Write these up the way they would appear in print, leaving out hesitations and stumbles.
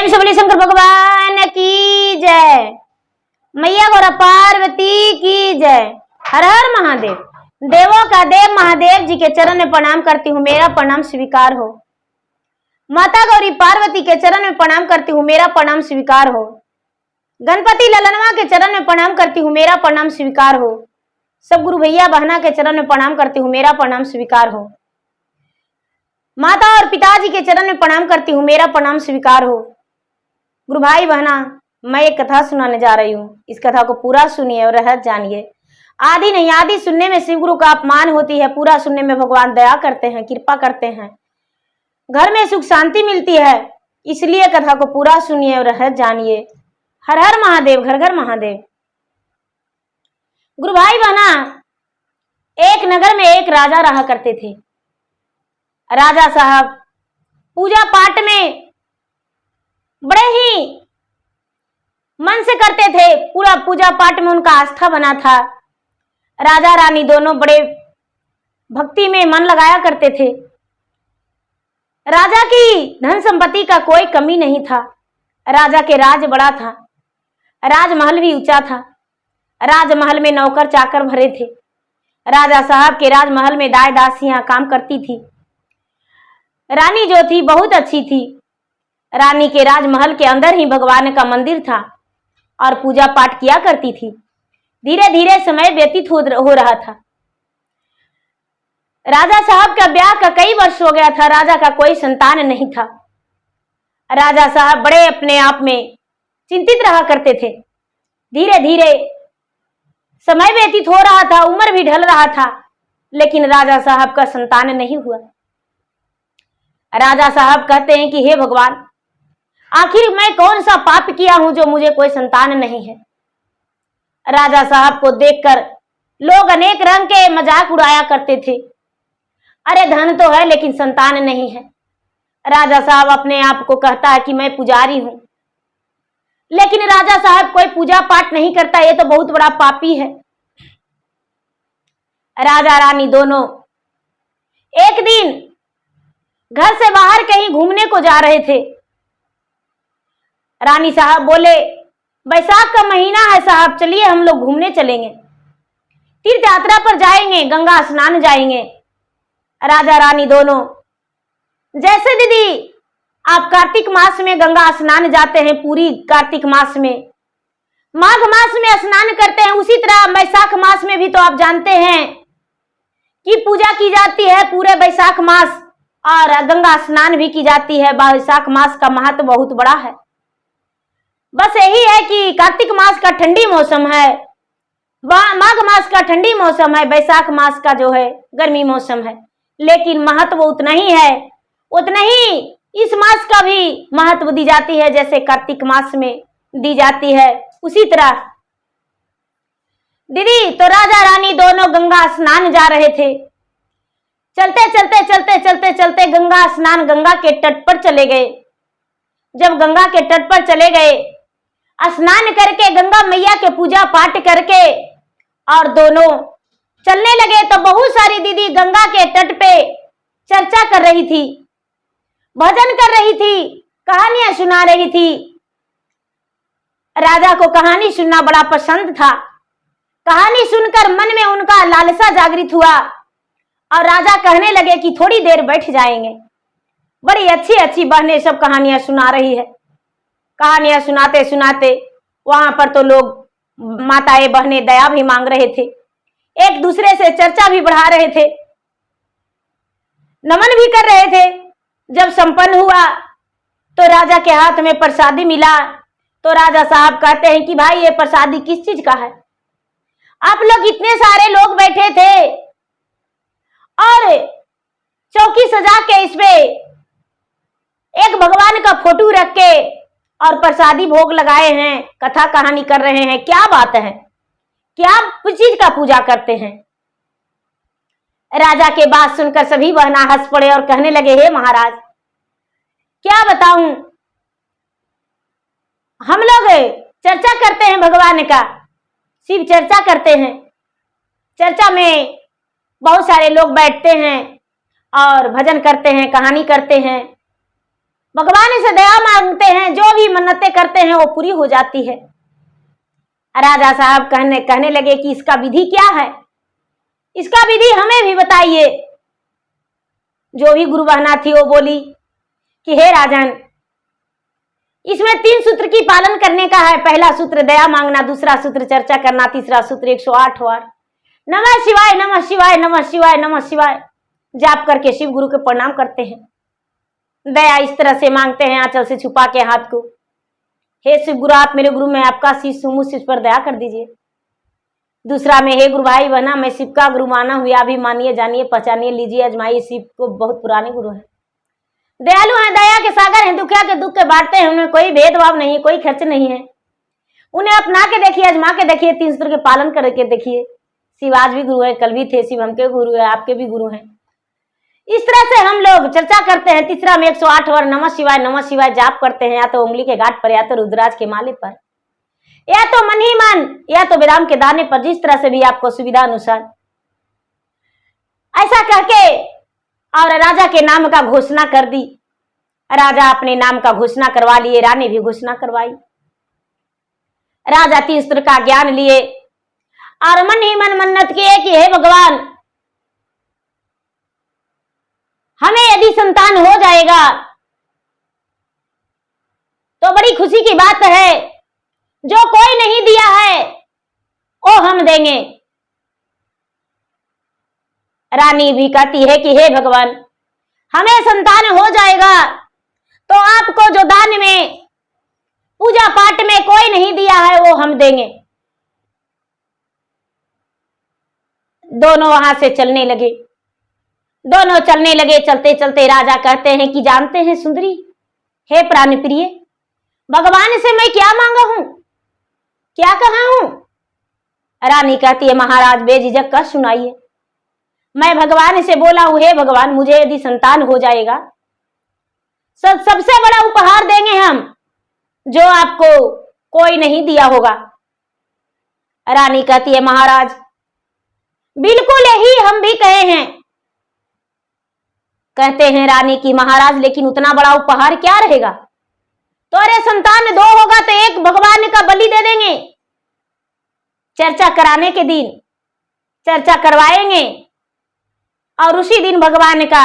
प्रेम से बोलिए शंकर भगवान की जय, मैया गौरा पार्वती की जय। हर हर महादेव। देवों का देव महादेव जी के चरण में प्रणाम करती हूँ, मेरा प्रणाम स्वीकार हो। माता गौरी पार्वती के चरण में प्रणाम करती हूँ, मेरा प्रणाम स्वीकार हो। गणपति ललनवा के चरण में प्रणाम करती हूँ, मेरा प्रणाम स्वीकार हो। सब गुरु भैया बहना के चरण में प्रणाम करती हूँ, मेरा प्रणाम स्वीकार हो। माता और पिताजी के चरण में प्रणाम करती हूँ, मेरा प्रणाम स्वीकार हो। गुरु भाई बहना, मैं एक कथा सुनाने जा रही हूँ, इस कथा को पूरा सुनिए और रहस्य जानिए। आदि नहीं, आदि सुनने में शिव गुरु का अपमान होती है, पूरा सुनने में भगवान दया करते हैं, कृपा करते हैं, घर में सुख शांति मिलती है। इसलिए कथा को पूरा सुनिए और रहस्य जानिए। हर हर महादेव, घर घर महादेव। गुरु भाई बहना, एक नगर में एक राजा रहा करते थे। राजा साहब पूजा पाठ में बड़े ही मन से करते थे, पूरा पूजा पाठ में उनका आस्था बना था। राजा रानी दोनों बड़े भक्ति में मन लगाया करते थे। राजा की धन संपत्ति का कोई कमी नहीं था। राजा के राज बड़ा था, राजमहल भी ऊंचा था। राजमहल में नौकर चाकर भरे थे। राजा साहब के राजमहल में दाई दासियां काम करती थी। रानी जो थी बहुत अच्छी थी। रानी के राजमहल के अंदर ही भगवान का मंदिर था और पूजा पाठ किया करती थी। धीरे धीरे समय व्यतीत हो रहा था। राजा साहब का ब्याह का कई वर्ष हो गया था। राजा का कोई संतान नहीं था। राजा साहब बड़े अपने आप में चिंतित रहा करते थे। धीरे धीरे समय व्यतीत हो रहा था, उम्र भी ढल रहा था, लेकिन राजा साहब का संतान नहीं हुआ। राजा साहब कहते हैं कि हे भगवान, आखिर मैं कौन सा पाप किया हूं जो मुझे कोई संतान नहीं है। राजा साहब को देखकर लोग अनेक रंग के मजाक उड़ाया करते थे। अरे धन तो है लेकिन संतान नहीं है। राजा साहब अपने आप को कहता है कि मैं पुजारी हूं, लेकिन राजा साहब कोई पूजा पाठ नहीं करता, ये तो बहुत बड़ा पापी है। राजा रानी दोनों एक दिन घर से बाहर कहीं घूमने को जा रहे थे। रानी साहब बोले, बैसाख का महीना है साहब, चलिए हम लोग घूमने चलेंगे, तीर्थ यात्रा पर जाएंगे, गंगा स्नान जाएंगे। राजा रानी दोनों, जैसे दीदी आप कार्तिक मास में गंगा स्नान जाते हैं, पूरी कार्तिक मास में, माघ मास में स्नान करते हैं, उसी तरह बैसाख मास में भी तो आप जानते हैं कि पूजा की जाती है पूरे बैसाख मास, और गंगा स्नान भी की जाती है। बैसाख मास का महत्व बहुत बड़ा है। बस यही है कि कार्तिक मास का ठंडी मौसम है, माघ मास का ठंडी मौसम है, बैसाख मास का जो है गर्मी मौसम है, लेकिन महत्व उतना ही है, उतना ही इस मास का भी महत्व दी जाती है जैसे कार्तिक मास में दी जाती है। उसी तरह दीदी तो राजा रानी दोनों गंगा स्नान जा रहे थे। चलते चलते चलते चलते चलते गंगा स्नान, गंगा के तट पर चले गए। जब गंगा के तट पर चले गए, स्नान करके गंगा मैया के पूजा पाठ करके और दोनों चलने लगे, तो बहुत सारी दीदी गंगा के तट पे चर्चा कर रही थी, भजन कर रही थी, कहानियां सुना रही थी। राजा को कहानी सुनना बड़ा पसंद था। कहानी सुनकर मन में उनका लालसा जागृत हुआ और राजा कहने लगे कि थोड़ी देर बैठ जाएंगे। बड़ी अच्छी अच्छी बहनें सब कहानियां सुना रही है। कहानियां सुनाते सुनाते वहां पर तो लोग माताएं बहनें दया भी मांग रहे थे, एक दूसरे से चर्चा भी बढ़ा रहे थे, नमन भी कर रहे थे। जब संपन्न हुआ तो राजा के हाथ में प्रसादी मिला, तो राजा साहब कहते हैं कि भाई ये प्रसादी किस चीज का है? आप लोग इतने सारे लोग बैठे थे और चौकी सजा के इसमें एक भगवान का फोटो रख के और प्रसादी भोग लगाए हैं, कथा कहानी कर रहे हैं, क्या बात है? क्या चीज का पूजा करते हैं? राजा के बात सुनकर सभी बहना हंस पड़े और कहने लगे, हे महाराज क्या बताऊं, हम लोग चर्चा करते हैं भगवान का, शिव चर्चा करते हैं। चर्चा में बहुत सारे लोग बैठते हैं और भजन करते हैं, कहानी करते हैं, भगवान से दया मांगते हैं, जो भी मन्नतें करते हैं वो पूरी हो जाती है। राजा साहब कहने लगे कि इसका विधि क्या है, इसका विधि हमें भी बताइए। जो भी गुरु बहना थी वो बोली कि हे राजन, इसमें 3 सूत्र की पालन करने का है। पहला सूत्र दया मांगना, दूसरा सूत्र चर्चा करना, तीसरा सूत्र 108 बार नमः शिवाय नमः शिवाय नमः शिवाय नमः शिवाय जाप करके शिव गुरु के प्रणाम करते हैं। दया इस तरह से मांगते हैं आंचल से छुपा के हाथ को, हे शिव गुरु, आप मेरे गुरु, मैं आपका शिष्य हूं, मुझ पर दया कर दीजिए। दूसरा में, हे गुरु भाई बहना, मैं शिव का गुरु माना हूं, या भी मानिए, जानिए, पहचानिए, लीजिए, अजमाइए, शिव को बहुत पुराने गुरु है, दयालु हैं, दया के सागर हैं, दुखिया के दुख के बांटते हैं, उनमें कोई भेदभाव नहीं है, कोई खर्च नहीं है। उन्हें अपना के देखिए, अजमा के देखिए, 3 सूत्र के पालन करके देखिए। शिव आज भी गुरु है, कल भी थे, शिव हमके गुरु है, आपके भी गुरु हैं। इस तरह से हम लोग चर्चा करते हैं। तीसरा में 108 बार नमः शिवाय जाप करते हैं, या तो उंगली के गांठ पर, या तो रुद्राज के माले पर, या तो मन ही मन, या तो बादाम के दाने पर, जिस तरह से भी आपको सुविधा अनुसार। ऐसा करके और राजा के नाम का घोषणा कर दी। राजा अपने नाम का घोषणा करवा लिए, रानी भी घोषणा करवाई। राजा 3 सूत्र का ज्ञान लिए और मन ही मन मन्नत किए कि हे भगवान, हमें यदि संतान हो जाएगा तो बड़ी खुशी की बात है, जो कोई नहीं दिया है वो हम देंगे। रानी भी कहती है कि हे भगवान, हमें संतान हो जाएगा तो आपको जो दान में, पूजा पाठ में कोई नहीं दिया है वो हम देंगे। दोनों वहां से चलने लगे। दोनों चलने लगे। चलते चलते राजा कहते हैं कि जानते हैं सुंदरी, हे प्राण प्रिय, भगवान से मैं क्या मांगा हूं, क्या कहा हूं? रानी कहती है, महाराज बेझिझक कर सुनाइए। मैं भगवान से बोला हूं, हे भगवान, मुझे यदि संतान हो जाएगा सबसे बड़ा उपहार देंगे हम, जो आपको कोई नहीं दिया होगा। रानी कहती है, महाराज बिल्कुल यही हम भी कहे हैं। कहते हैं रानी की, महाराज लेकिन उतना बड़ा उपहार क्या रहेगा? तो अरे संतान 2 होगा तो एक भगवान का बलि दे देंगे। चर्चा कराने के दिन चर्चा करवाएंगे और उसी दिन भगवान का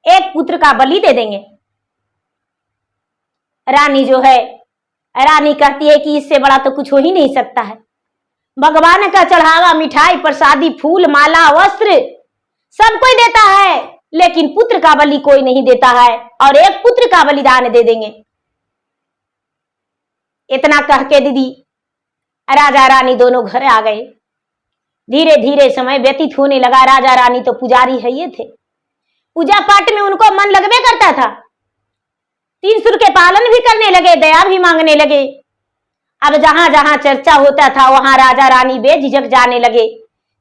एक पुत्र का बलि दे देंगे। रानी जो है, रानी कहती है कि इससे बड़ा तो कुछ हो ही नहीं सकता है। भगवान का चढ़ावा, मिठाई, प्रसादी, फूल, माला, वस्त्र सब कोई देता है, लेकिन पुत्र का बलि कोई नहीं देता है, और एक पुत्र का बलिदान दे देंगे। इतना कह के दीदी राजा रानी दोनों घर आ गए। धीरे धीरे समय व्यतीत होने लगा। राजा रानी तो पुजारी है ये थे, पूजा पाठ में उनको मन लगवे करता था। 3 सूत्र के पालन भी करने लगे, दया भी मांगने लगे। अब जहां जहां चर्चा होता था वहां राजा रानी बेझिझक जाने लगे।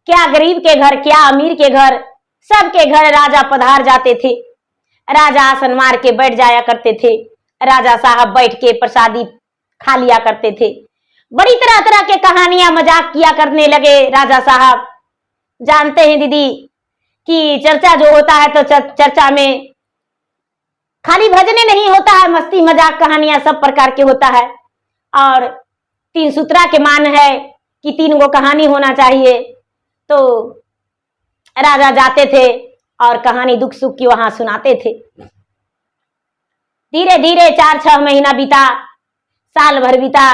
क्या गरीब के घर, क्या अमीर के घर, सबके घर राजा पधार जाते थे। राजा आसन मार के बैठ जाया करते थे। राजा साहब बैठ के प्रसादी खा लिया करते थे। बड़ी तरह तरह के कहानियां, मजाक किया करने लगे राजा साहब। जानते हैं दीदी कि चर्चा जो होता है तो चर्चा में खाली भजने नहीं होता है, मस्ती मजाक कहानियां सब प्रकार के होता है। और 3 सूत्रा के मान है कि 3 गो कहानी होना चाहिए। तो राजा जाते थे और कहानी दुख सुख की वहां सुनाते थे। धीरे धीरे 4-6 महीना बीता, साल भर बीता,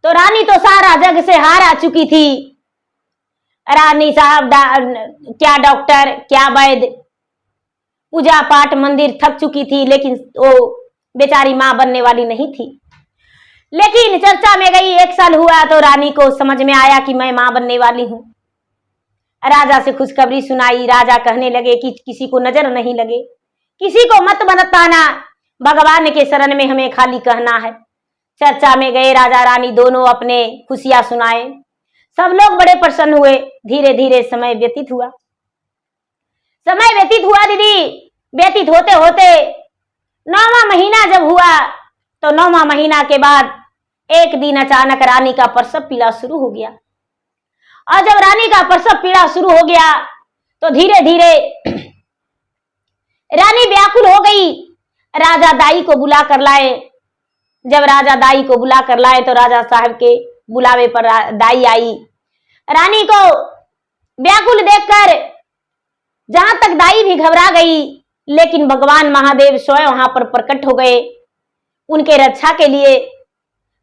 तो रानी तो सारा जग से हार आ चुकी थी। रानी साहब क्या डॉक्टर, क्या वैद्य, पूजा पाठ, मंदिर थक चुकी थी, लेकिन वो बेचारी मां बनने वाली नहीं थी। लेकिन चर्चा में गई, 1 साल हुआ तो रानी को समझ में आया कि मैं मां बनने वाली हूं। राजा से खुशखबरी सुनाई। राजा कहने लगे कि किसी को नजर नहीं लगे, किसी को मत बताना, भगवान के शरण में हमें खाली कहना है। चर्चा में गए राजा रानी दोनों, अपने खुशियां सुनाए। सब लोग बड़े प्रसन्न हुए। धीरे धीरे समय व्यतीत हुआ। समय व्यतीत हुआ दीदी। व्यतीत होते होते 9वां महीना जब हुआ तो 9वां महीना के बाद एक दिन अचानक रानी का प्रसव पीड़ा शुरू हो गया। और जब रानी का प्रसव पीड़ा शुरू हो गया तो धीरे धीरे रानी व्याकुल हो गई। राजा दाई को बुला कर लाए। जब राजा दाई को बुला कर लाए तो राजा साहब के बुलावे पर दाई आई। रानी को व्याकुल देखकर जहां तक दाई भी घबरा गई, लेकिन भगवान महादेव स्वयं वहां पर प्रकट हो गए उनके रक्षा के लिए।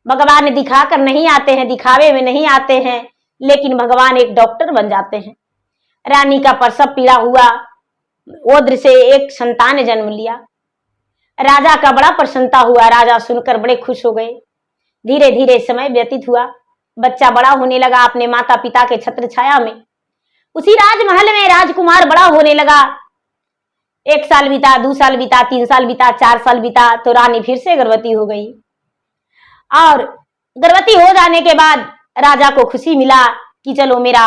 भगवान दिखाकर नहीं आते हैं, दिखावे में नहीं आते हैं, लेकिन भगवान एक डॉक्टर बन जाते हैं। रानी का प्रसव पीड़ा हुआ, ओद्र से एक संतान जन्म लिया। राजा का बड़ा प्रसन्नता हुआ, राजा सुनकर बड़े खुश हो गए। धीरे धीरे समय व्यतीत हुआ, बच्चा बड़ा होने लगा अपने माता पिता के छत्र छाया में। उसी राजमहल में राजकुमार बड़ा होने लगा। 1 साल बीता, 2 साल बीता, 3 साल बीता, 4 साल बीता तो रानी फिर से गर्भवती हो गई। और गर्भवती हो जाने के बाद राजा को खुशी मिला कि चलो मेरा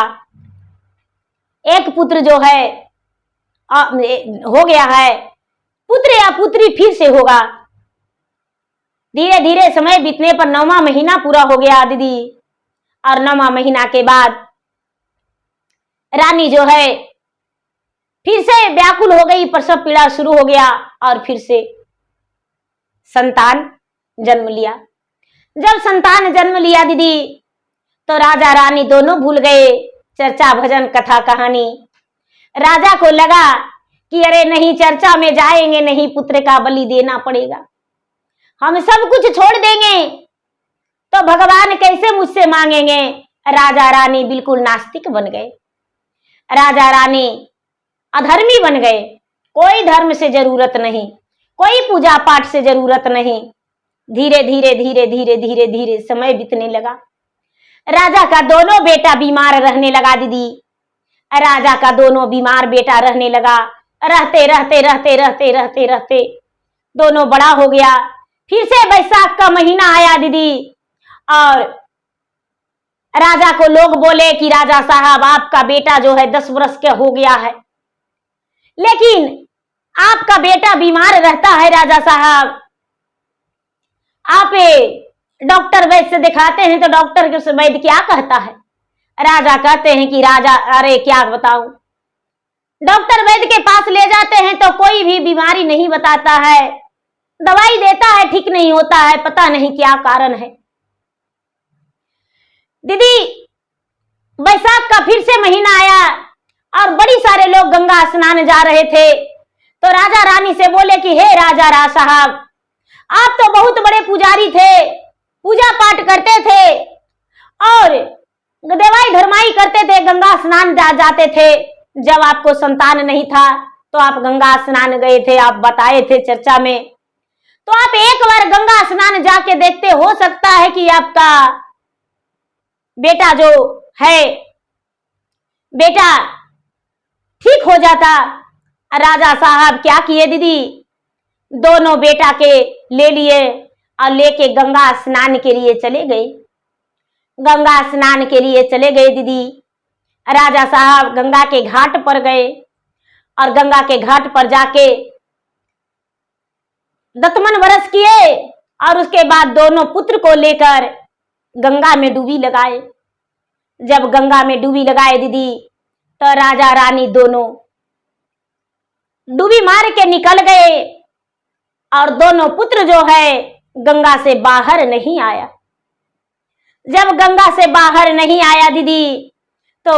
एक पुत्र जो है हो गया है, पुत्र या पुत्री फिर से होगा। धीरे धीरे समय बीतने पर 9वां महीना पूरा हो गया दीदी। और 9वां महीना के बाद रानी जो है फिर से व्याकुल हो गई, प्रसव पीड़ा शुरू हो गया और फिर से संतान जन्म लिया। जब संतान जन्म लिया दीदी तो राजा रानी दोनों भूल गए चर्चा भजन कथा कहानी। राजा को लगा कि अरे नहीं, चर्चा में जाएंगे नहीं, पुत्र का बलि देना पड़ेगा, हम सब कुछ छोड़ देंगे तो भगवान कैसे मुझसे मांगेंगे। राजा रानी बिल्कुल नास्तिक बन गए, राजा रानी अधर्मी बन गए। कोई धर्म से जरूरत नहीं, कोई पूजा पाठ से जरूरत नहीं। धीरे धीरे धीरे धीरे धीरे धीरे समय बीतने लगा। राजा का दोनों बेटा बीमार रहने लगा दीदी। राजा का दोनों बीमार बेटा रहने लगा। रहते रहते रहते रहते रहते रहते दोनों बड़ा हो गया। फिर से बैसाख का महीना आया दीदी और राजा को लोग बोले कि राजा साहब आपका बेटा जो है 10 वर्ष का हो गया है, लेकिन आपका बेटा बीमार रहता है। राजा साहब आप डॉक्टर वैद्य से दिखाते हैं तो डॉक्टर के वैद्य क्या कहता है? राजा कहते हैं कि राजा अरे क्या बताऊं, डॉक्टर वैद्य के पास ले जाते हैं तो कोई भी बीमारी नहीं बताता है, दवाई देता है ठीक नहीं होता है, पता नहीं क्या कारण है। दीदी बैसाख का फिर से महीना आया और बड़ी सारे लोग गंगा स्नान जा रहे थे तो राजा रानी से बोले कि हे राजा साहब आप तो बहुत बड़े पुजारी थे, पूजा पाठ करते थे और देवाई धर्माई करते थे, गंगा स्नान जाते थे। जब आपको संतान नहीं था तो आप गंगा स्नान गए थे, आप बताए थे चर्चा में, तो आप एक बार गंगा स्नान जाके देखते, हो सकता है कि आपका बेटा जो है बेटा ठीक हो जाता। राजा साहब क्या किए दीदी, दोनों बेटा के ले लिए और लेके गंगा स्नान के लिए चले गए। गंगा स्नान के लिए चले गए दीदी। राजा साहब गंगा के घाट पर गए और गंगा के घाट पर जाके दतमन बरस किए और उसके बाद दोनों पुत्र को लेकर गंगा में डूबी लगाए। जब गंगा में डूबी लगाए दीदी तो राजा रानी दोनों डूबी मार के निकल गए और दोनों पुत्र जो है गंगा से बाहर नहीं आया। जब गंगा से बाहर नहीं आया दीदी तो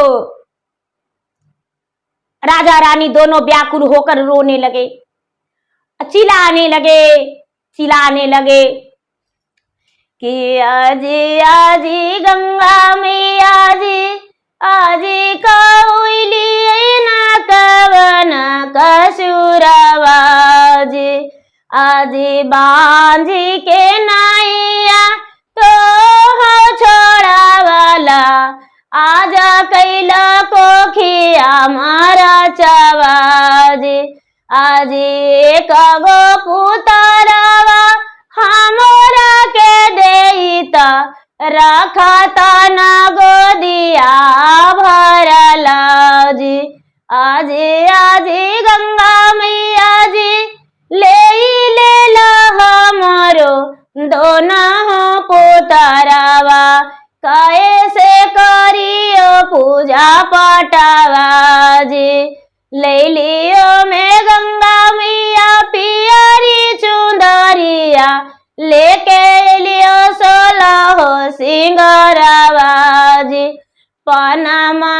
राजा रानी दोनों व्याकुल होकर रोने लगे, चिल्लाने लगे कि आजी आजी गंगा में आजी कौली ना कवन कसुरवाज, आजी बांझी के नाइया तो हो छोड़ा वाला, आजा कैला को खिया मारा चवाज, आजी कगो पुतरवा हमरा के देता रखता न गोदिया भरला जी, आजी आजी गंगा मैया जी ले ला हमरो दोनों पुतरवा, कैसे करियो पूजा पाठवा जी, ले लियो मैं गंगा मैया पियरी चुंदरिया, लेके लियो 16 सिंगरवा जी। पनमा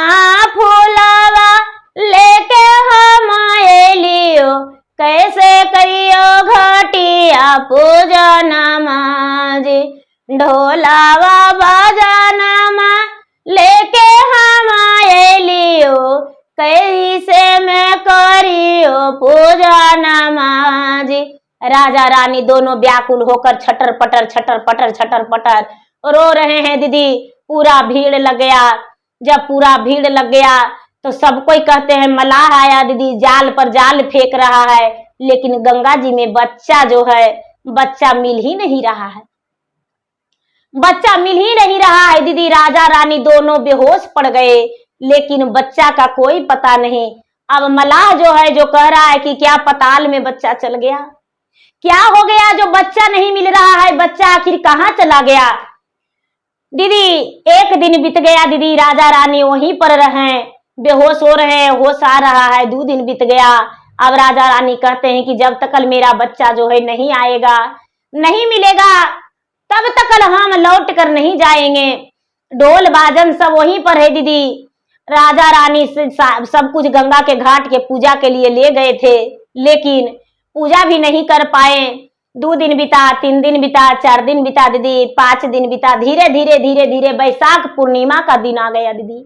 फूलवा लेके हम एलियो, कैसे करियो घटिया पूजनमा जी। ढोलावा बजानमा लेके हम एलियो, कैसे मैं करियो पूजनमा जी। राजा रानी दोनों व्याकुल होकर छटर पटर रो रहे हैं दीदी। पूरा भीड़ लग गया। जब पूरा भीड़ लग गया तो सब कोई कहते हैं मलाह आया दीदी, जाल पर जाल फेंक रहा है, लेकिन गंगा जी में बच्चा जो है, बच्चा मिल ही नहीं रहा है, बच्चा मिल ही नहीं रहा है दीदी। राजा रानी दोनों बेहोश पड़ गए, लेकिन बच्चा का कोई पता नहीं। अब मलाह जो है जो कह रहा है कि क्या पताल में बच्चा चल गया, क्या हो गया जो बच्चा नहीं मिल रहा है, बच्चा आखिर कहाँ चला गया। दीदी एक दिन बीत गया दीदी, राजा रानी वहीं पर रहे, बेहोश हो रहे हैं, होश आ रहा है। 2 दिन बीत गया। अब राजा रानी कहते हैं कि जब तक मेरा बच्चा जो है नहीं आएगा, नहीं मिलेगा, तब तक हम लौट कर नहीं जाएंगे। ढोल बाजन सब वहीं पर है दीदी। राजा रानी सब कुछ गंगा के घाट के पूजा के लिए ले गए थे, लेकिन पूजा भी नहीं कर पाए। 2 दिन बीता, 3 दिन बीता, 4 दिन बीता दीदी, 5 दिन बीता। धीरे धीरे बैसाख पूर्णिमा का दिन आ गया दीदी।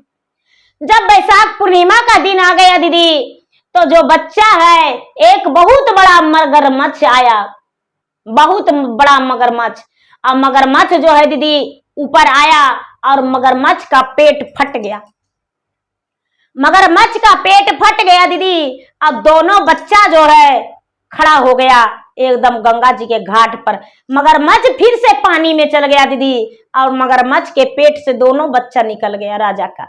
जब बैसाख पूर्णिमा का दिन आ गया दीदी, तो जो बच्चा है, एक बहुत बड़ा मगरमच्छ आया, बहुत बड़ा मगरमच्छ। अब मगरमच्छ जो है दीदी ऊपर आया और मगरमच्छ का पेट फट गया, मगरमच्छ का पेट फट गया दीदी। अब दोनों बच्चा जो है खड़ा हो गया एकदम गंगा जी के घाट पर। मगरमच्छ फिर से पानी में चल गया दीदी, और मगरमच्छ के पेट से दोनों बच्चा निकल गया राजा का।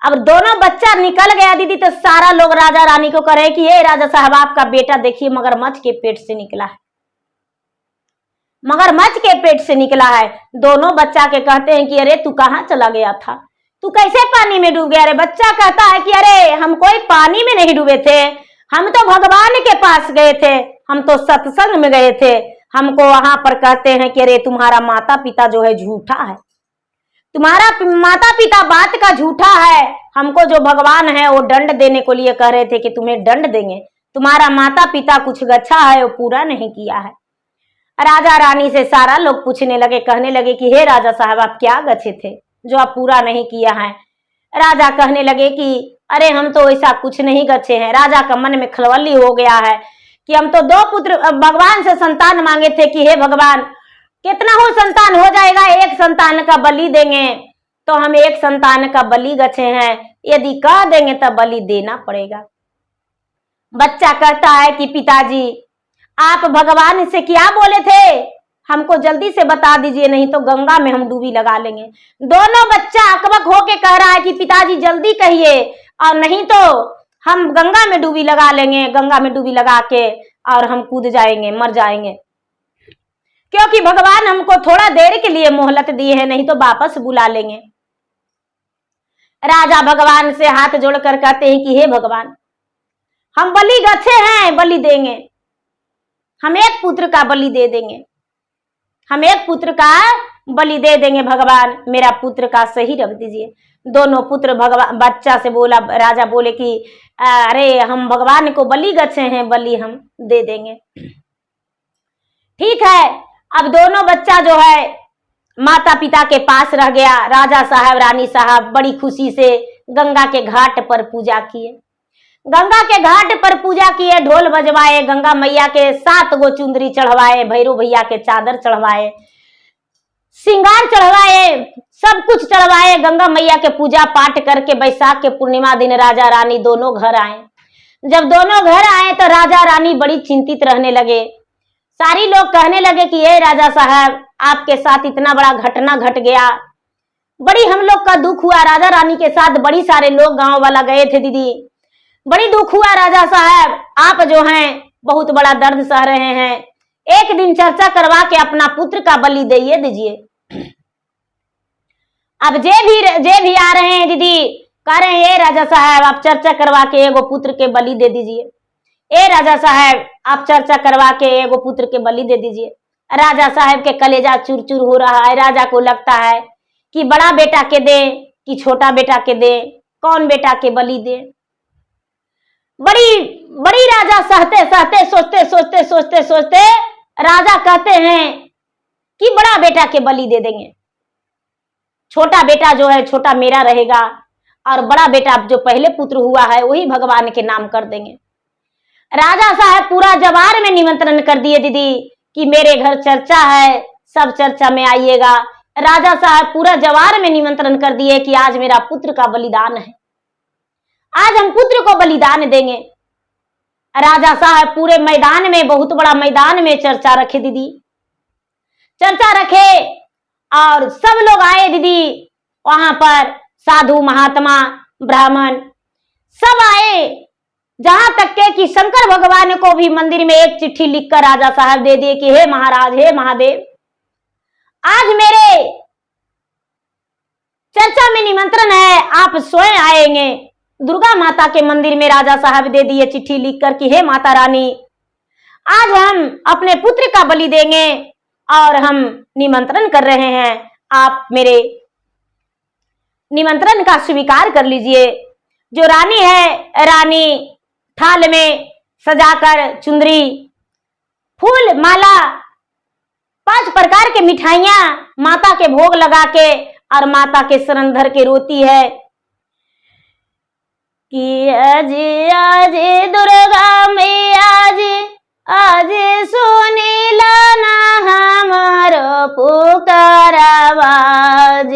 अब दोनों बच्चा निकल गया दीदी, तो सारा लोग राजा रानी को कह रहे कि ये राजा साहब आपका बेटा देखिए मगरमच्छ के पेट से निकला है, मगरमच्छ के पेट से निकला है। दोनों बच्चा के कहते हैं कि अरे तू कहाँ चला गया था, तू कैसे पानी में डूब गया। अरे बच्चा कहता है कि अरे हम कोई पानी में नहीं डूबे थे, हम तो भगवान के पास गए थे, हम तो सत्संग में गए थे। हमको वहां पर कहते हैं कि अरे तुम्हारा माता पिता जो है झूठा है, तुम्हारा माता पिता बात का झूठा है। हमको जो भगवान है वो दंड देने को लिए कह रहे थे कि तुम्हें दंड देंगे, तुम्हारा माता पिता कुछ गच्छा है वो पूरा नहीं किया है। राजा रानी से सारा लोग पूछने लगे, कहने लगे कि हे राजा साहब आप क्या गच्छे थे जो आप पूरा नहीं किया है। राजा कहने लगे कि अरे हम तो ऐसा कुछ नहीं गच्छे हैं। राजा का मन में खलबली हो गया है कि हम तो 2 पुत्र भगवान से संतान मांगे थे कि हे भगवान कितना हो संतान हो जाएगा, एक संतान का बलि देंगे, तो हम एक संतान का बलि गच्छे हैं, यदि कह देंगे तो बलि देना पड़ेगा। बच्चा कहता है कि पिताजी आप भगवान से क्या बोले थे, हमको जल्दी से बता दीजिए, नहीं तो गंगा में हम डूबी लगा लेंगे। दोनों बच्चा अकबक होके कह रहा है कि पिताजी जल्दी कहिए, और नहीं तो हम गंगा में डूबी लगा लेंगे, गंगा में डूबी लगा के और हम कूद जाएंगे, मर जाएंगे, क्योंकि भगवान हमको थोड़ा देर के लिए मोहलत दिए हैं, नहीं तो वापस बुला लेंगे। राजा भगवान से हाथ जोड़कर कहते हैं कि हे भगवान हम बलि गच्छे हैं, बलि देंगे, हम एक पुत्र का बलि दे देंगे, हम एक पुत्र का बलि दे देंगे भगवान, मेरा पुत्र का सही रख दीजिए। दोनों पुत्र भगवान बच्चा से बोला, राजा बोले कि अरे हम भगवान को बलि गच्छे हैं, बलि हम दे देंगे। ठीक है। अब दोनों बच्चा जो है माता पिता के पास रह गया। राजा साहब रानी साहब बड़ी खुशी से गंगा के घाट पर पूजा किए, गंगा के घाट पर पूजा किए, ढोल बजवाए, गंगा मैया के 7 गो चुंदरी चढ़वाए, भैरव भैया के चादर चढ़वाए, श्रृंगार चढ़वाए, सब कुछ चढ़वाए। गंगा मैया के पूजा पाठ करके बैसाख के पूर्णिमा दिन राजा रानी दोनों घर आए। जब दोनों घर आए तो राजा रानी बड़ी चिंतित रहने लगे। सारी लोग कहने लगे कि ये राजा साहब आपके साथ इतना बड़ा घटना घट गया, बड़ी हम लोग का दुख हुआ। राजा रानी के साथ बड़ी सारे लोग गांव वाला गए थे दीदी, बड़ी दुख हुआ राजा साहब, आप जो हैं बहुत बड़ा दर्द सह रहे हैं, एक दिन चर्चा करवा के अपना पुत्र का बलि दीजिए। अब जे भी आ रहे हैं दीदी, कह रहे हैं, ए राजा साहब आप चर्चा करवा के एगो पुत्र के बलि दे दीजिए। ए राजा साहब आप चर्चा करवा के एगो पुत्र के बलि दे दीजिए। राजा साहब के कलेजा चूर चूर हो रहा है। राजा को लगता है कि बड़ा बेटा के दे कि छोटा बेटा के दे, कौन बेटा के बलि दे। बड़ी बड़ी राजा सहते सहते सोचते सोचते सोचते सोचते राजा कहते हैं कि बड़ा बेटा के बलि दे देंगे, छोटा बेटा जो है छोटा मेरा रहेगा, और बड़ा बेटा जो पहले पुत्र हुआ है वही भगवान के नाम कर देंगे। राजा साहब पूरा जवार में निमंत्रण कर दिए दीदी कि मेरे घर चर्चा है, सब चर्चा में आइएगा। राजा साहब पूरा जवार में निमंत्रण कर दिए कि आज मेरा पुत्र का बलिदान है, आज हम पुत्र को बलिदान देंगे। राजा साहब पूरे मैदान में, बहुत बड़ा मैदान में चर्चा रखे दीदी, चर्चा रखे और सब लोग आए दीदी। वहां पर साधु महात्मा ब्राह्मण सब आए, जहां तक के कि शंकर भगवान को भी मंदिर में एक चिट्ठी लिखकर राजा साहब दे दिए कि हे महाराज, हे महादेव, आज मेरे चर्चा में निमंत्रण है, आप स्वयं आएंगे। दुर्गा माता के मंदिर में राजा साहब दे दिए चिट्ठी लिखकर कि हे माता रानी, आज हम अपने पुत्र का बलि देंगे और हम निमंत्रण कर रहे हैं, आप मेरे निमंत्रण का स्वीकार कर लीजिए। जो रानी है, रानी थाल में सजाकर चुंदरी, फूल, माला, 5 प्रकार के मिठाइयां माता के भोग लगा के और माता के शरण धर के रोती है कि आज आज दुर्गा मैया आज सुनीला ना हमारो पुकार आवाज,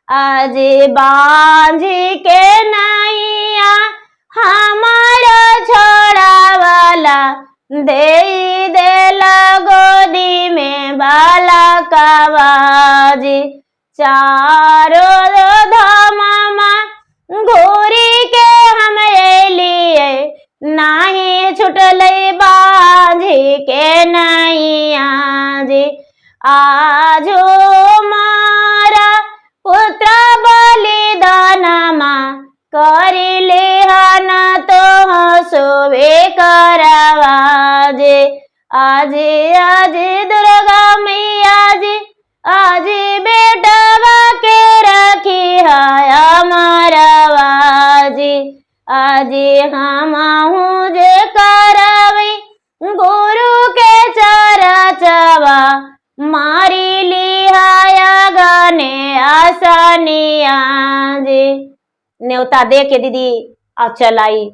आज बांझ के नैया हमारा छोड़ा वाला दे देला गोदी में बाला का आवाज। चारों धामा घोरी के हम लिए नाही छुटले बांझ के नैया जे, आजो मारा पुत्र बलिदानमा करी लेहन तो हसोवे करवाजे। आज आज दुर्गा मैया जी आज बेटवा के रखी है मरवाजी, आज हम जे करवी गुरु के चरचवा मारी लिहाया गने आसनिया जी। न्योता दे के दीदी और चल आई,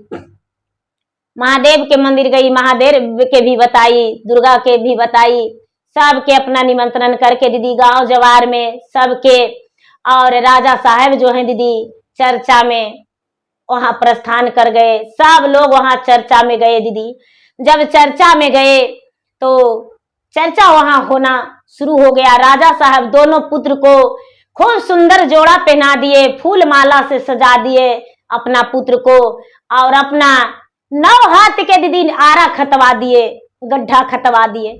महादेव के मंदिर गई, महादेव के भी बताई, दुर्गा के भी बताई, सबके अपना निमंत्रण करके दीदी गांव जवार में सबके। और राजा साहब जो हैं दीदी चर्चा में वहां प्रस्थान कर गए, सब लोग वहां चर्चा में गए दीदी। जब चर्चा में गए तो चर्चा वहां होना शुरू हो गया। राजा साहब दोनों पुत्र को खूब सुंदर जोड़ा पहना दिए, फूल माला से सजा दिए अपना पुत्र को, और अपना 9 हाथ के दीदी आरा खतवा दिए, गड्ढा खतवा दिए,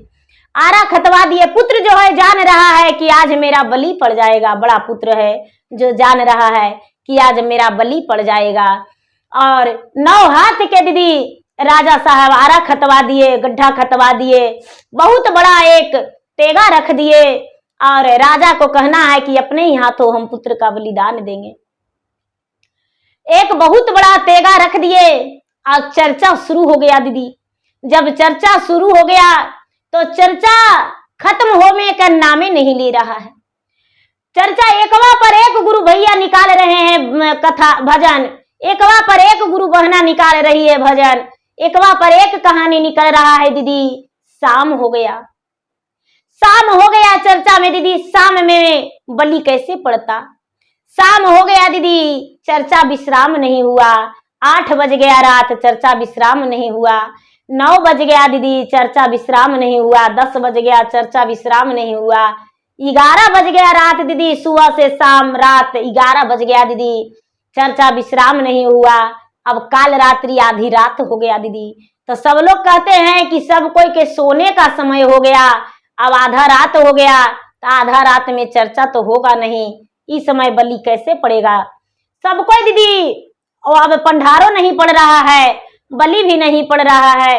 आरा खतवा दिए। पुत्र जो है जान रहा है कि आज मेरा बलि पड़ जाएगा, बड़ा पुत्र है जो जान रहा है कि आज मेरा बलि पड़ जाएगा। और 9 हाथ के दीदी राजा साहब आरा खतवा दिए, गड्ढा खतवा दिए, बहुत बड़ा एक तेगा रख दिए, और राजा को कहना है कि अपने ही हाथों हम पुत्र का बलिदान देंगे। एक बहुत बड़ा तेगा रख दिए और चर्चा शुरू हो गया दीदी। जब चर्चा शुरू हो गया तो चर्चा खत्म होने का नामे नहीं ले रहा है। चर्चा एकवा पर एक गुरु भैया निकाल रहे हैं कथा भजन, एकवा पर एक गुरु बहना निकाल रही है भजन, एकवा पर एक कहानी निकल रहा है दीदी। शाम हो गया, शाम हो गया चर्चा में दीदी। शाम में बलि कैसे पड़ता? शाम हो गया दीदी, चर्चा विश्राम नहीं हुआ। 8 बज गया रात, चर्चा विश्राम नहीं हुआ। 9 बज गया दीदी, चर्चा विश्राम नहीं हुआ। 10 बज गया, चर्चा विश्राम नहीं हुआ। 11 बज गया रात दीदी, सुबह से शाम रात 11 बज गया दीदी, चर्चा विश्राम नहीं हुआ। अब काल रात्रि आधी रात हो गया दीदी। तो सब लोग कहते हैं कि सब कोई के सोने का समय हो गया, अब आधा रात हो गया, तो आधा रात में चर्चा तो होगा नहीं, इस समय बलि कैसे पड़ेगा? सब कोई दीदी, और अब पंडारो नहीं पड़ रहा है, बलि भी नहीं पड़ रहा है।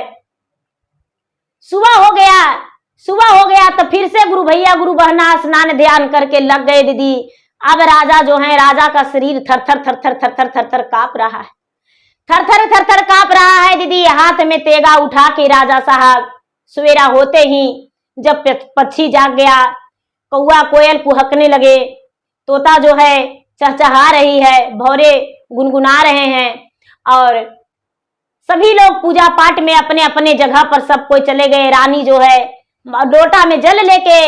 सुबह हो गया तो फिर से गुरु भैया गुरु बहना स्नान ध्यान करके लग गए दीदी। अब राजा जो है, राजा का शरीर थर थर थर थर थर थर थर थर कांप रहा है, थर थर थर थर कांप रहा है दीदी। हाथ में तेगा उठा के राजा साहब सवेरा होते ही जब पक्षी जाग गया, कौआ कोयल कुहकने लगे, तोता जो है चहचहा रही है, भौरे गुनगुना रहे हैं, और सभी लोग पूजा पाठ में अपने अपने जगह पर सब कोई चले गए। रानी जो है लोटा में जल लेके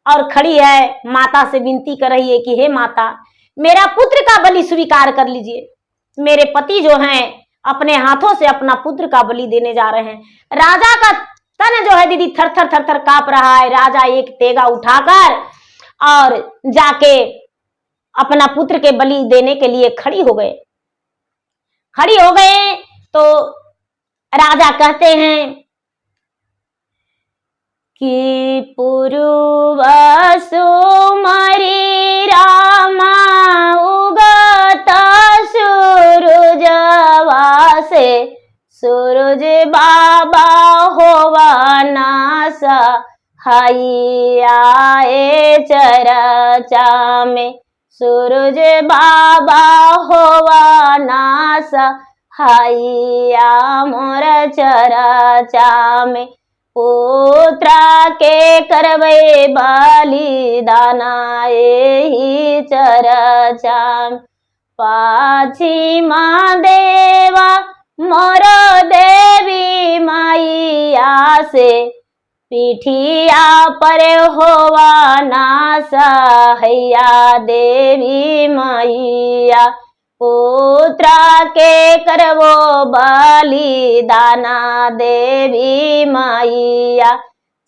और खड़ी है, माता से विनती कर रही है कि हे माता, मेरा पुत्र का बलि स्वीकार कर लीजिए। मेरे पति जो हैं अपने हाथों से अपना पुत्र का बलि देने जा रहे हैं। राजा का तन जो है दीदी थर थर थर थर कांप रहा है। राजा एक तेगा उठाकर और जाके अपना पुत्र के बलि देने के लिए खड़ी हो गए तो राजा कहते हैं कि पूर्व सुमरि रामा उगत सूरजवा से, सूरज बाबा होवा नासा हाई आए चरचा में, सूरज बाबा होवा नासा हाइया मोर चरचा में, पुत्र के करवे बलिदाना एहि चरचा में, पाछिमा देवा मोर देवी माइया से, पीठिया पर होवा नासा हैया देवी मैया, पुत्र के करवो बलिदाना देवी मैया,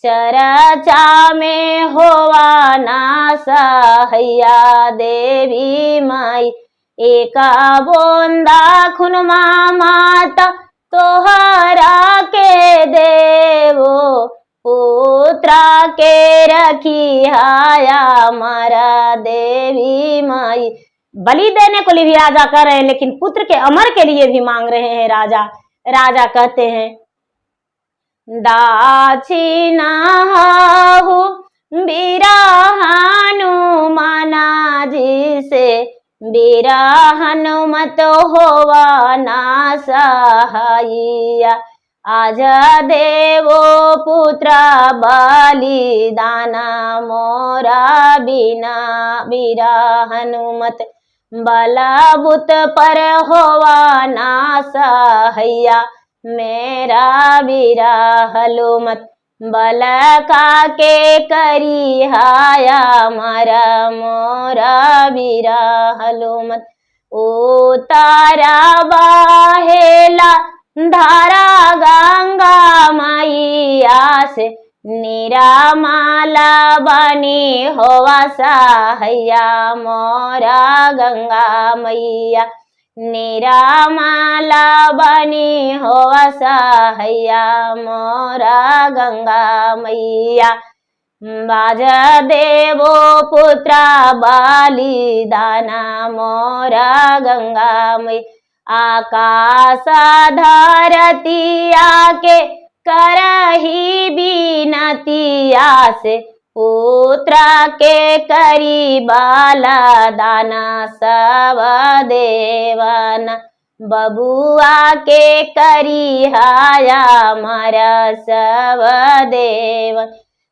चरचा में होवा नासा हैया देवी माई, एका बोंदा खुनमा माता तोहरा के देवो, पुत्र के रखी हाया मारा देवी माई। बलि देने को भी राजा कर रहे हैं, लेकिन पुत्र के अमर के लिए भी मांग रहे हैं राजा। राजा कहते हैं दाक्षिणा हाहु बीरा हनुमाना जी से, बीरा हनुमत होवा नासा हाइया, आज देवो पुत्र बलिदाना मोरा बिना, बीरा हनुमत बलबुत पर होवा नासा हैया, मेरा बीरा हनुमत बल का के करी हाया मारा मोरा बीरा हनुमत, उतारा बाहेला धारा गंगा मैया से, नीरा माला बनी होवा सहाया मोरा गंगा मैया, नीरा माला बनी होवा सहाया मोरा गंगा मैया, बाज देवो पुत्र बलिदाना मोरा गंगा मैया, आकाश धरतिया के करही बिनतिया से, पुत्र के करी बलिदाना सब देवना, बबुआ के करी हाया मारा सब देव।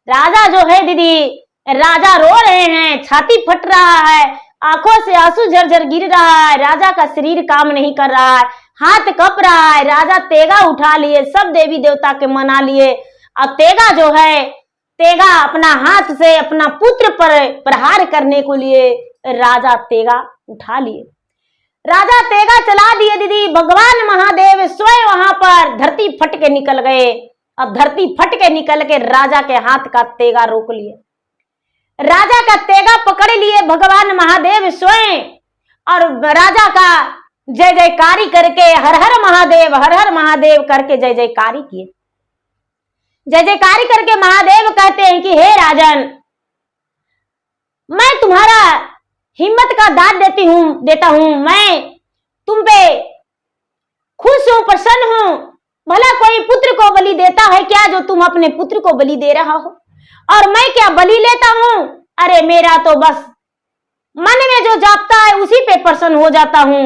राजा जो है दीदी, राजा रो रहे हैं, छाती फट रहा है, आंखों से आंसू झरझर गिर रहा है, राजा का शरीर काम नहीं कर रहा है, हाथ कप रहा है। राजा तेगा उठा लिए, सब देवी देवता के मना लिए। अब तेगा जो है, तेगा अपना हाथ से अपना पुत्र पर प्रहार करने को लिए राजा तेगा उठा लिए, राजा तेगा चला दिए दीदी। भगवान महादेव स्वयं वहां पर धरती फट के निकल गए। अब धरती फट के निकल के राजा के हाथ का तेगा रोक लिए, राजा का तेगा पकड़ लिए भगवान महादेव स्वयं, और राजा का जय जयकारी करके हर हर महादेव करके जय जयकारी किए। जय जयकारी करके महादेव कहते हैं कि हे राजन, मैं तुम्हारा हिम्मत का दाद देता हूं। मैं तुम पे खुश हूं, प्रसन्न हूं। भला कोई पुत्र को बलि देता है क्या जो तुम अपने पुत्र को बलि दे रहा हो? और मैं क्या बलि लेता हूं? अरे मेरा तो बस मन में जो जापता है उसी पे प्रसन्न हो जाता हूं।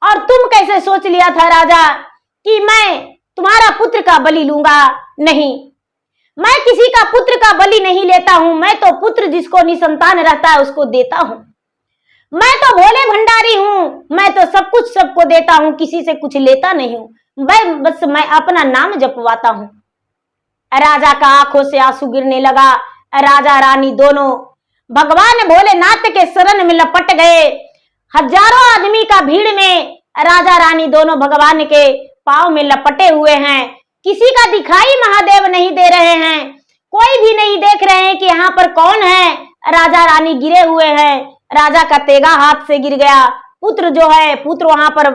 और तुम कैसे सोच लिया था राजा कि मैं तुम्हारा पुत्र का बलि लूंगा? नहीं, मैं किसी का पुत्र का बलि नहीं लेता हूं। मैं तो पुत्र जिसको निसंतान रहता है उसको देता हूं। मैं तो भोले भंडारी हूं। मैं तो सब कुछ सबको देता हूं, किसी से कुछ लेता नहीं हूं। मैं अपना नाम जपवाता हूं। राजा का आंखों से आंसू गिरने लगा। राजा रानी दोनों भगवान भोलेनाथ के शरण में लपट गए। हजारों आदमी का भीड़ में राजा रानी दोनों भगवान के पांव में लपटे हुए हैं। किसी का दिखाई महादेव नहीं दे रहे हैं। कोई भी नहीं देख रहे हैं कि यहाँ पर कौन है। राजा रानी गिरे हुए हैं। राजा का तेगा हाथ से गिर गया। पुत्र जो है, पुत्र वहां पर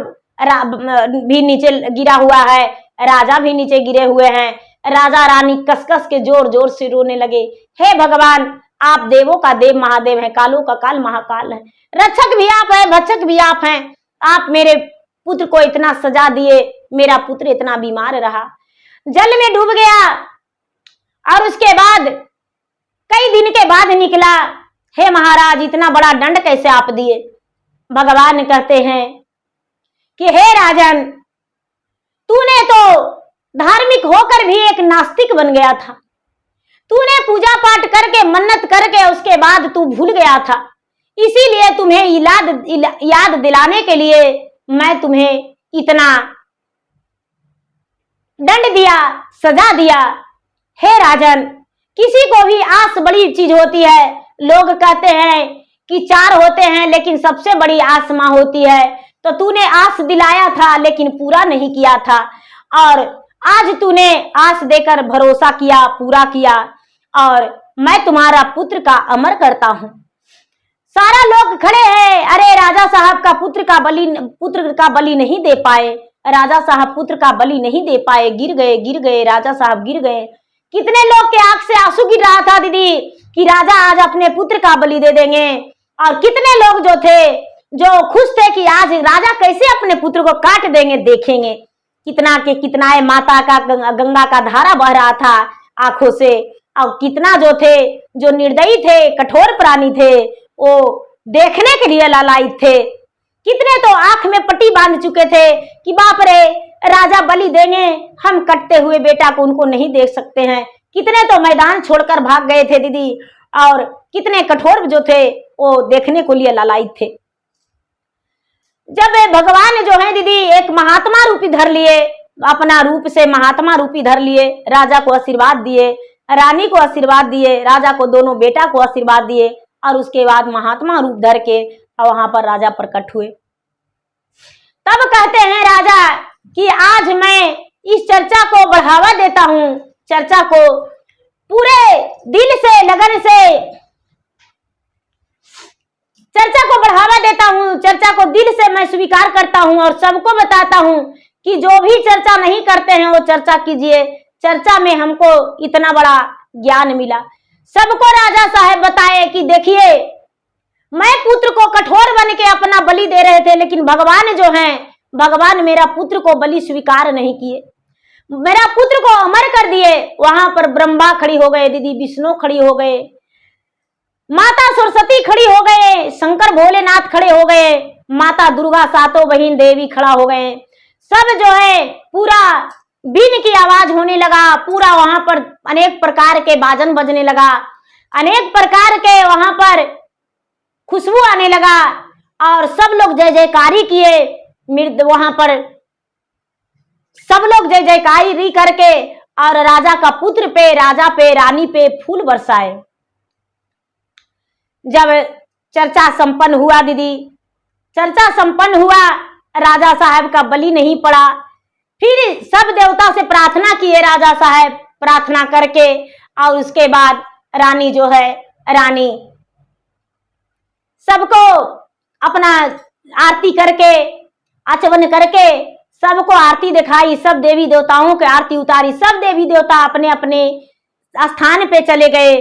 भी नीचे गिरा हुआ है। राजा भी नीचे गिरे हुए हैं। राजा रानी कस-कस के जोर जोर से रोने लगे। हे भगवान, आप देवों का देव महादेव हैं, कालों का काल महाकाल है। रक्षक भी आप हैं, भक्षक भी आप हैं। आप मेरे पुत्र को इतना सजा दिए, मेरा पुत्र इतना बीमार रहा, जल में डूब गया और उसके बाद कई दिन के बाद निकला। हे महाराज, इतना बड़ा दंड कैसे आप दिए? भगवान कहते हैं कि हे राजन, तूने तो धार्मिक होकर भी एक नास्तिक बन गया था। तूने पूजा पाठ करके, मन्नत करके उसके बाद तू भूल गया था। इसीलिए तुम्हें याद दिलाने के लिए मैं तुम्हें इतना दंड दिया, सजा दिया। हे राजन, किसी को भी आस बड़ी चीज होती है। लोग कहते हैं कि 4 होते हैं लेकिन सबसे बड़ी आस मां होती है। तो तूने आस दिलाया था लेकिन पूरा नहीं किया था, और आज तूने आस देकर भरोसा किया, पूरा किया, और मैं तुम्हारा पुत्र का अमर करता हूं। सारा लोग खड़े हैं। अरे राजा साहब का पुत्र का बलि नहीं दे पाए। राजा साहब पुत्र का बलि नहीं दे पाए। गिर गए, राजा साहब गिर गए। कितने लोग के आंख से आंसू गिर रहा था दीदी कि राजा आज अपने पुत्र का बलि दे देंगे। और कितने लोग जो थे, जो खुश थे कि आज राजा कैसे अपने पुत्र को काट देंगे, देखेंगे। कितना माता का गंगा का धारा बह रहा था आंखों से। और कितना जो थे, जो निर्दयी थे, कठोर प्राणी थे, वो देखने के लिए लालायित थे। कितने तो आंख में पट्टी बांध चुके थे कि बाप रे, राजा बलि देंगे, हम कटते हुए बेटा को उनको नहीं देख सकते हैं। कितने तो मैदान छोड़कर भाग गए थे दीदी, और कितने कठोर जो थे वो देखने को लिए लालायित थे। जब भगवान जो है दीदी एक महात्मा रूपी धर लिए, अपना रूप से महात्मा रूपी धर लिए, राजा को आशीर्वाद दिए, रानी को आशीर्वाद दिए, राजा को दोनों बेटा को आशीर्वाद दिए, और उसके बाद महात्मा रूप धर के वहां पर राजा प्रकट हुए। तब कहते हैं राजा कि आज मैं इस चर्चा को बढ़ावा देता हूं, चर्चा को पूरे दिल से, लगन से चर्चा को बढ़ावा देता हूं, चर्चा को दिल से मैं स्वीकार करता हूं और सबको बताता हूं कि जो भी चर्चा नहीं करते हैं वो चर्चा कीजिए। चर्चा में हमको इतना बड़ा ज्ञान मिला। सबको राजा साहब बताए कि देखिए, मैं पुत्र को कठोर बन के अपना बलि दे रहे थे, लेकिन भगवान जो हैं, भगवान मेरा पुत्र को बलि स्वीकार नहीं किए, मेरा पुत्र को अमर कर दिए। वहां पर ब्रह्मा खड़ी हो गए दीदी, विष्णु खड़ी हो गए, माता सरस्वती खड़ी हो गए, शंकर भोलेनाथ खड़े हो गए, माता दुर्गा, सातों बहन देवी खड़ा हो गए। सब जो है पूरा बीन की आवाज होने लगा। पूरा वहां पर अनेक प्रकार के बाजन बजने लगा, अनेक प्रकार के वहां पर खुशबू आने लगा, और सब लोग जय जयकारी किए। वहां पर सब लोग जय जयकारी करके और राजा का पुत्र पे, राजा पे, रानी पे फूल बरसाए। जब चर्चा संपन्न हुआ दीदी, चर्चा संपन्न हुआ, राजा साहब का बलि नहीं पड़ा। फिर सब देवता से प्रार्थना किए राजा साहब, प्रार्थना करके, और उसके बाद रानी जो है, रानी सबको अपना आरती करके, आचमन करके सबको आरती दिखाई। सब देवी देवताओं के आरती उतारी। सब देवी देवता अपने अपने स्थान पे चले गए,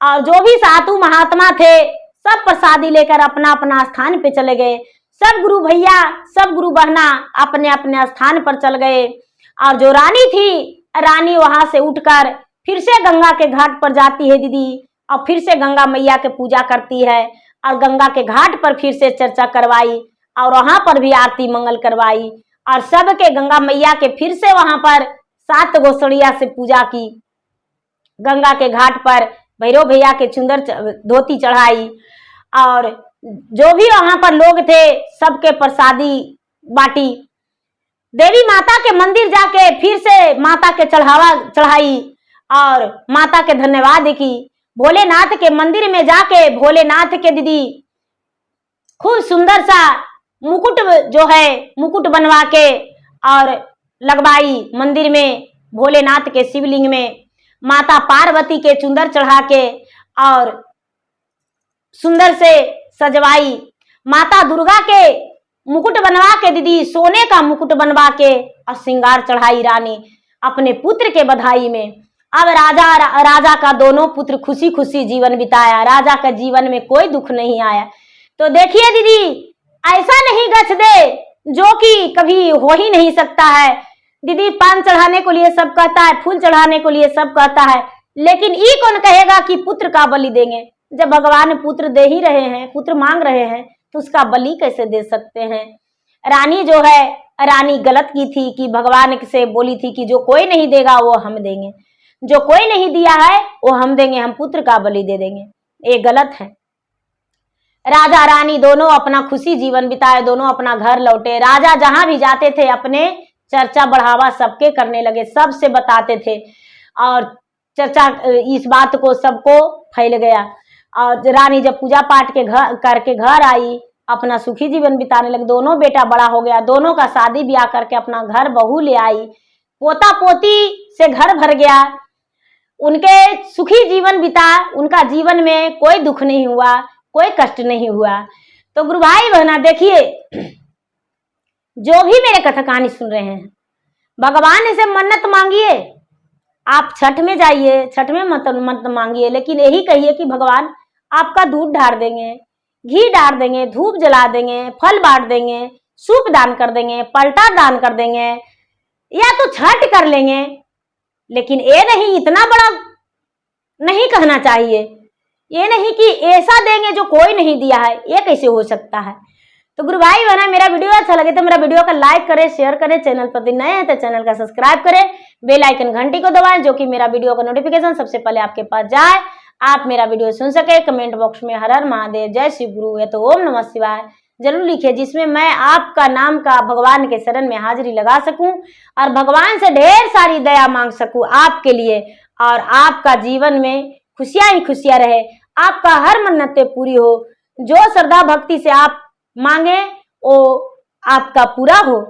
और जो भी साधु महात्मा थे सब प्रसादी लेकर अपना अपना स्थान पे चले गए। सब गुरु भैया, सब गुरु बहना अपने अपने स्थान पर चल गए। और जो रानी थी, रानी वहां से उठकर फिर से गंगा के घाट पर जाती है दीदी, और फिर से गंगा मैया के पूजा करती है, और गंगा के घाट पर फिर से चर्चा करवाई, और वहां पर भी आरती मंगल करवाई, और सबके गंगा मैया के फिर से वहां पर 7 गोसड़िया से पूजा की। गंगा के घाट पर भैरव भैया के सुंदर धोती चढ़ाई, और जो भी वहां पर लोग थे सबके प्रसादी बांटी। देवी माता के मंदिर जाके फिर से माता के चढ़ावा चढ़ाई और माता के धन्यवाद की। भोलेनाथ के मंदिर में जाके भोलेनाथ के दीदी खूब सुंदर सा मुकुट जो है मुकुट बनवा के और लगवाई मंदिर में। भोलेनाथ के शिवलिंग में माता पार्वती के चुंदर चढ़ा के और सुंदर से सजवाई। माता दुर्गा के मुकुट बनवा के दीदी, सोने का मुकुट बनवा के और श्रृंगार चढ़ाई रानी अपने पुत्र के बधाई में। अब राजा का दोनों पुत्र खुशी खुशी जीवन बिताया। राजा का जीवन में कोई दुख नहीं आया। तो देखिए दीदी, ऐसा नहीं गछ दे जो कि कभी हो ही नहीं सकता है। दीदी पान चढ़ाने को लिए सब कहता है, फूल चढ़ाने को लिए सब कहता है, लेकिन ये कौन कहेगा कि पुत्र का बलि देंगे। जब भगवान पुत्र दे ही रहे हैं, पुत्र मांग रहे हैं, तो उसका बलि कैसे दे सकते हैं। रानी जो है, रानी गलत की थी कि भगवान से बोली थी कि जो कोई नहीं देगा वो हम देंगे, जो कोई नहीं दिया है वो हम देंगे, हम पुत्र का बलि दे देंगे। ये गलत है। राजा रानी दोनों अपना खुशी जीवन बिताए, दोनों अपना घर लौटे। राजा जहां भी जाते थे अपने चर्चा बढ़ावा सबके करने लगे, सबसे बताते थे, और चर्चा इस बात को सबको फैल गया। और रानी जब पूजा पाठ के घर करके घर आई, अपना सुखी जीवन बिताने लगे। दोनों बेटा बड़ा हो गया, दोनों का शादी ब्याह करके अपना घर बहू ले आई। पोता पोती से घर भर गया। उनके सुखी जीवन बिता, उनका जीवन में कोई दुख नहीं हुआ, कोई कष्ट नहीं हुआ। तो गुरु भाई बहना देखिए, जो भी मेरे कथा कहानी सुन रहे हैं, भगवान से मन्नत मांगिए। आप छठ में जाइए, छठ में मत मांगिए, लेकिन यही कहिए कि भगवान आपका दूध ढार देंगे, घी डाल देंगे, धूप जला देंगे, फल बांट देंगे, सूप दान कर देंगे, पलटा दान कर देंगे, या तो छठ कर लेंगे। लेकिन ये नहीं, इतना बड़ा नहीं कहना चाहिए। ये नहीं कि ऐसा देंगे जो कोई नहीं दिया है, ये कैसे हो सकता है। तो गुरु भाई बहना, मेरा वीडियो अच्छा लगे तो मेरा वीडियो का लाइक करें, शेयर करें। चैनल पर नए हैं तो चैनल का सब्सक्राइब करें, बेल आइकन घंटी को दबाएं, जो कि मेरा वीडियो का नोटिफिकेशन सबसे पहले आपके पास जाए, आप मेरा वीडियो सुन सके। कमेंट बॉक्स में हर हर महादेव, जय शिव गुरु, या तो ओम नमः शिवाय जरूर लिखिए, जिसमें मैं आपका नाम का भगवान के शरण में हाजिरी लगा सकूं और भगवान से ढेर सारी दया मांग सकूं आपके लिए, और आपका जीवन में खुशियां ही खुशियां रहे, आपका हर मन्नतें पूरी हो। जो श्रद्धा भक्ति से आप मांगे वो आपका पूरा हो।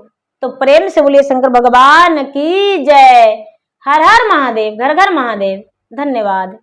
तो प्रेम से बोलिए शंकर भगवान की जय। हर हर महादेव, घर घर महादेव। धन्यवाद।